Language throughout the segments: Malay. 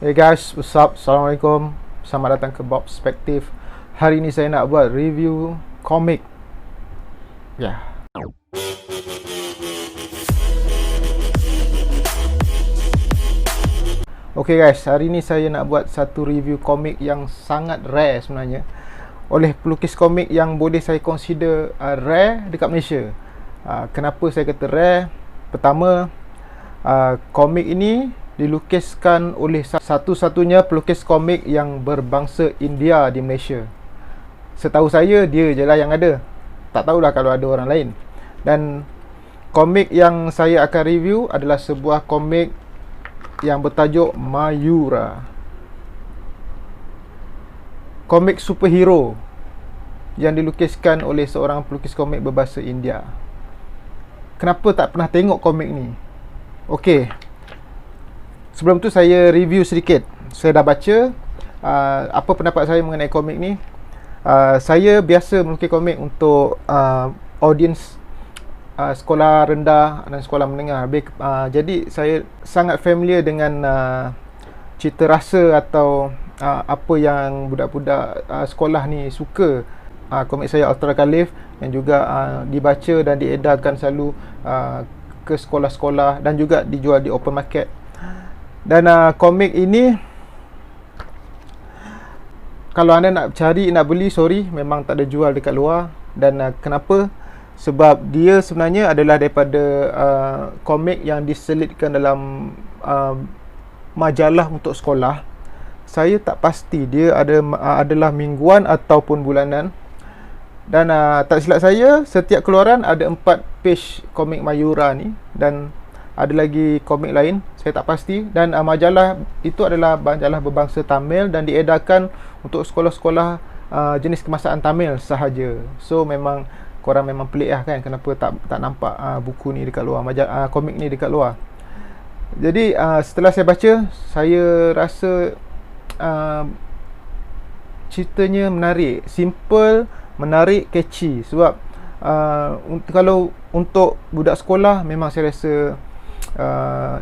Hey guys, what's up? Assalamualaikum. Selamat datang ke Bob Perspective. Hari ni saya nak buat review komik. Ya. Okay guys, hari ni saya nak buat satu review komik yang sangat rare sebenarnya. Oleh pelukis komik yang boleh saya consider rare dekat Malaysia. Kenapa saya kata rare? Pertama, komik ini dilukiskan oleh satu-satunya pelukis komik yang berbangsa India di Malaysia. Setahu saya dia je lah yang ada. Tak tahulah kalau ada orang lain. Dan komik yang saya akan review adalah sebuah komik yang bertajuk Mayura. Komik superhero yang dilukiskan oleh seorang pelukis komik berbahasa India. Kenapa tak pernah tengok komik ni? Okey. Sebelum tu saya review sedikit. Saya dah baca apa pendapat saya mengenai komik ni. Saya biasa melukis komik untuk audience sekolah rendah dan sekolah menengah. Jadi saya sangat familiar dengan cita rasa atau apa yang budak-budak sekolah ni suka. Komik saya Ultra Khalif yang juga dibaca dan diedarkan selalu ke sekolah-sekolah dan juga dijual di open market. Dan komik ini, kalau anda nak cari, nak beli, sorry, memang tak ada jual dekat luar. Dan kenapa? Sebab dia sebenarnya adalah daripada komik yang diselitkan dalam majalah untuk sekolah. Saya tak pasti dia adalah mingguan ataupun bulanan. Dan tak silap saya, setiap keluaran ada 4 page komik Mayura ni. Dan ada lagi komik lain, saya tak pasti. Dan majalah itu adalah majalah berbangsa Tamil dan diedarkan untuk sekolah-sekolah jenis kemasaan Tamil sahaja. So memang korang memang pelik lah kan, kenapa tak nampak buku ni dekat luar, komik ni dekat luar. Jadi setelah saya baca, saya rasa ceritanya menarik, simple, menarik, catchy. Sebab kalau untuk budak sekolah, memang saya rasa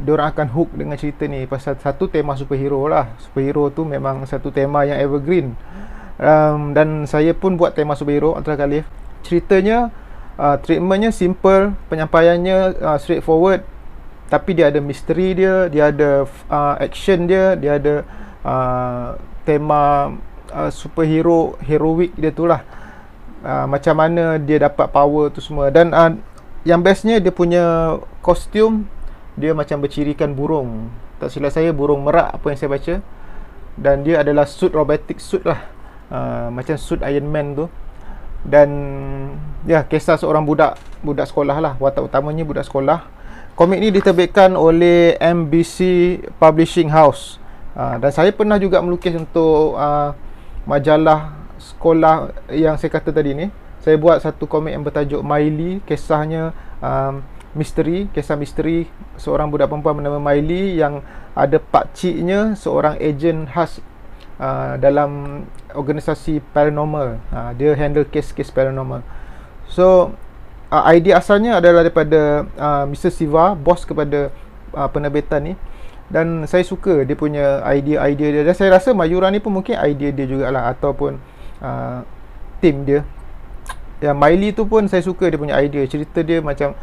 diorang akan hook dengan cerita ni. Pasal satu tema superhero lah. Superhero tu memang satu tema yang evergreen. Dan saya pun buat tema superhero Ultra Khalif. Ceritanya, treatmentnya simple, penyampaiannya straightforward. Tapi dia ada misteri dia, dia ada action dia, dia ada tema superhero, heroic dia tu lah. Macam mana dia dapat power tu semua. Dan yang bestnya, dia punya kostum dia macam bercirikan burung. Tak silap saya burung merak, apa yang saya baca. Dan dia adalah suit, robotic suit lah, macam suit Iron Man tu. Dan ya, kisah seorang budak sekolah lah. Watak utamanya budak sekolah. Komik ni diterbitkan oleh MBC Publishing House. Dan saya pernah juga melukis untuk majalah sekolah yang saya kata tadi ni. Saya buat satu komik yang bertajuk Miley. Kisahnya kisah misteri seorang budak perempuan bernama Miley yang ada pakciknya seorang ejen khas dalam organisasi paranormal. Dia handle kes-kes paranormal. So idea asalnya adalah daripada Mr. Siva, bos kepada penerbitan ni. Dan saya suka dia punya idea dia. Dan saya rasa Mayura ni pun mungkin idea dia jugalah, ataupun tim dia. Yang Miley tu pun saya suka dia punya idea. Cerita dia macam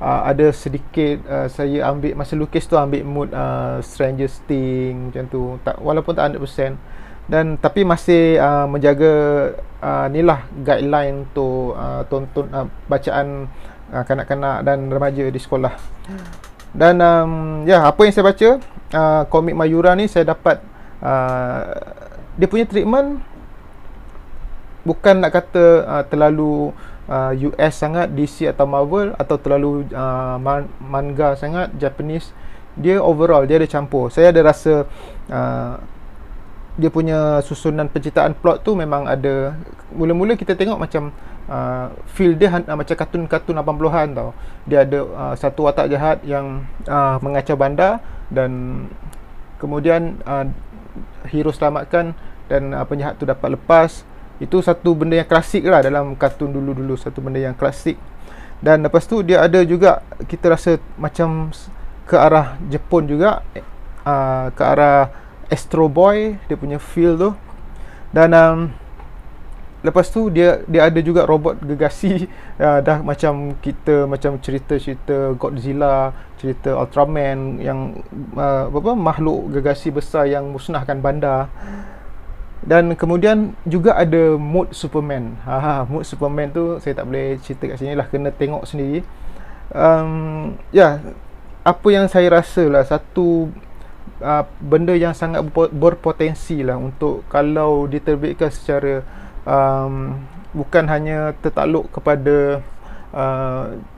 ada sedikit saya ambil masa lukis tu, ambil mood Stranger Things macam tu. Walaupun tak 100%. Dan tapi masih menjaga inilah guideline untuk tonton bacaan kanak-kanak dan remaja di sekolah. Dan ya, apa yang saya baca, komik Mayura ni saya dapat dia punya treatment bukan nak kata terlalu US sangat, DC atau Marvel, atau terlalu manga sangat, Japanese. Dia overall, dia ada campur. Saya ada rasa dia punya susunan penciptaan plot tu memang ada. Mula-mula kita tengok macam feel dia macam kartun-kartun 80-an tau. Dia ada satu watak jahat yang mengacau bandar, dan kemudian hero selamatkan dan penjahat tu dapat lepas. Itu satu benda yang klasik lah dalam kartun dulu-dulu, satu benda yang klasik. Dan lepas tu dia ada juga, kita rasa macam ke arah Jepun juga, ke arah Astro Boy, dia punya feel tu. Dan lepas tu dia ada juga robot gegasi. Dah macam kita, macam cerita-cerita Godzilla, cerita Ultraman yang makhluk gegasi besar yang musnahkan bandar. Dan kemudian juga ada mode Superman. Mode Superman tu saya tak boleh cerita kat sini lah, kena tengok sendiri. Apa yang saya rasa lah, satu benda yang sangat berpotensi lah untuk kalau diterbitkan secara bukan hanya tertakluk kepada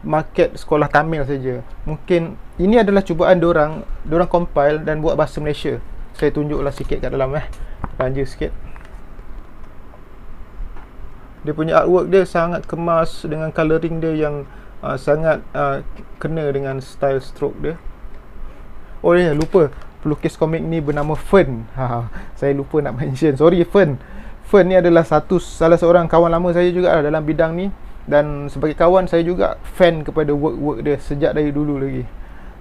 market sekolah Tamil saja. Mungkin ini adalah cubaan diorang compile dan buat bahasa Malaysia. Saya tunjuklah sikit kat dalam belanja sikit. Dia punya artwork dia sangat kemas dengan colouring dia yang sangat kena dengan style stroke dia. Oh ya, lupa, pelukis komik ni bernama Fern. Saya lupa nak mention. Sorry Fern. Fern ni adalah salah seorang kawan lama saya juga dalam bidang ni, dan sebagai kawan saya juga fan kepada work dia sejak dari dulu lagi.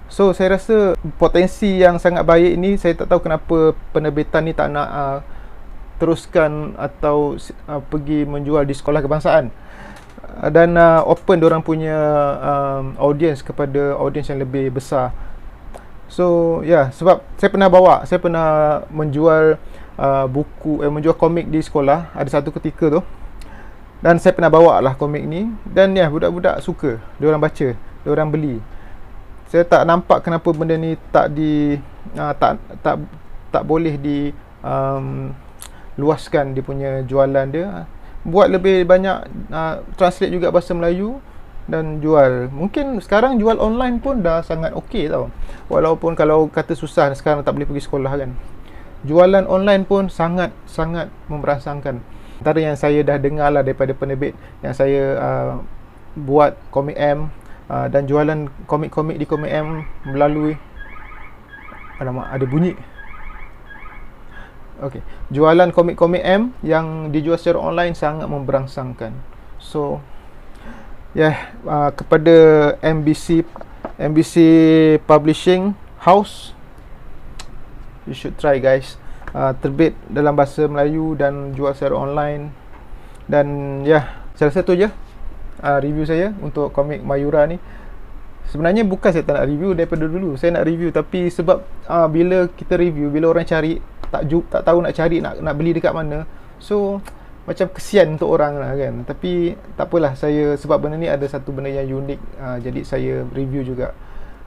So saya rasa potensi yang sangat baik ni. Saya tak tahu kenapa penerbitan ni tak nak teruskan atau pergi menjual di sekolah kebangsaan, dan open diorang punya audience kepada audience yang lebih besar. So sebab saya pernah menjual buku, menjual komik di sekolah ada satu ketika tu, dan saya pernah bawa lah komik ni, dan budak-budak suka, diorang baca, diorang beli. Saya tak nampak kenapa benda ni tak boleh di luaskan dia punya jualan dia. Buat lebih banyak, translate juga bahasa Melayu dan jual. Mungkin sekarang jual online pun dah sangat okey tau. Walaupun kalau kata susah sekarang tak boleh pergi sekolah kan, jualan online pun sangat memberangsangkan. Antara yang saya dah dengar lah daripada penerbit yang saya buat Komik M, dan jualan komik-komik di Komik M melalui ada bunyi. Okey, jualan komik-komik M yang dijual secara online sangat memberangsangkan. So kepada MBC Publishing House, you should try guys. Terbit dalam bahasa Melayu dan jual secara online. Dan saya rasa tu je review saya untuk komik Mayura ni. Sebenarnya bukan saya tak nak review daripada dulu. Saya nak review, tapi sebab bila kita review, bila orang cari tak tahu nak cari nak beli dekat mana, so macam kesian untuk orang lah kan. Tapi tak apalah, saya sebab benda ni ada satu benda yang unik, jadi saya review juga.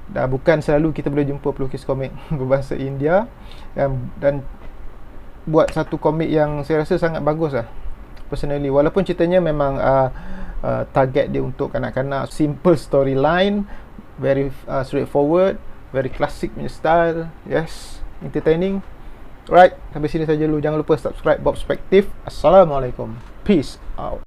Dan bukan selalu kita boleh jumpa pelukis komik berbahasa India dan buat satu komik yang saya rasa sangat bagus lah personally. Walaupun ceritanya memang target dia untuk kanak-kanak, simple storyline, very straightforward, very classic punya style, entertaining. Right, sampai sini saja dulu. Jangan lupa subscribe Bob Perspective. Assalamualaikum. Peace out.